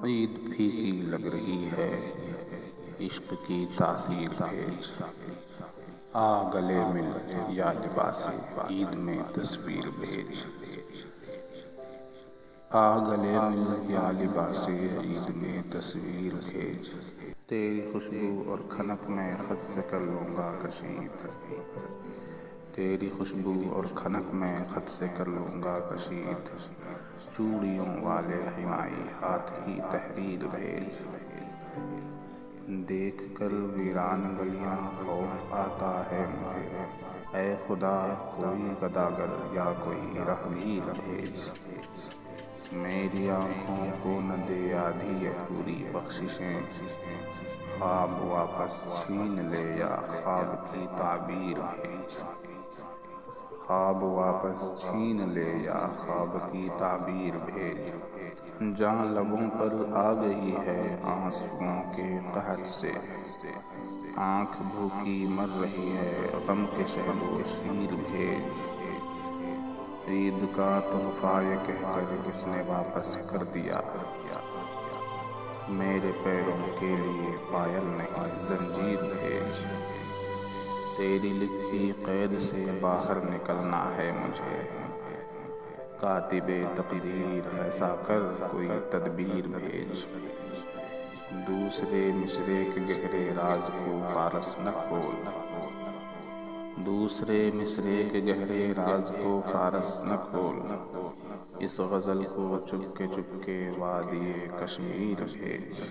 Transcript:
عید پھیکی لگ رہی ہے، عشق کی تاثیر بھیج، آ گلے مل یا لباس عید میں تصویر بھیج، آ گلے مل یا لباس عید میں تصویر بھیج، تیری خوشبو اور کھنک میں خط سے کر لوں گا کشید، تیری خوشبو اور کھنک میں خط سے کر لوں گا کشید، چوڑیوں والے حمائی ہاتھ ہی تحریر بھیج، دیکھ کر ویران گلیاں خوف آتا ہے مجھے، اے خدا کوئی گداگر یا کوئی راہگیر بھیج، میری آنکھوں کو نہ دے آدھی ادھوری بخششیں، خواب واپس چھین لے یا خواب کی تعبیر بھیج، خواب واپس چھین لے یا خواب کی تعبیر بھیج، جہاں لبوں پر آ گئی ہے آنسوؤں کے قحط سے، آنکھ بھوکی مر رہی ہے غم کے شہد و شیر بھیج، عید کا تحفہ یہ کہہ کر کس نے واپس کر دیا، میرے پیروں کے لیے پائل نہیں زنجیر بھیج، تیری لکھی قید سے باہر نکلنا ہے مجھے، کاتب تقدیر ایسا کر کوئی تدبیر بھیج، دوسرے مصرعے کے گہرے راز کو فارس نہ کھول، دوسرے مصرعے کے گہرے راز کو فارس نہ کھول، اس غزل کو چپکے چپکے وادی کشمیر بھیج۔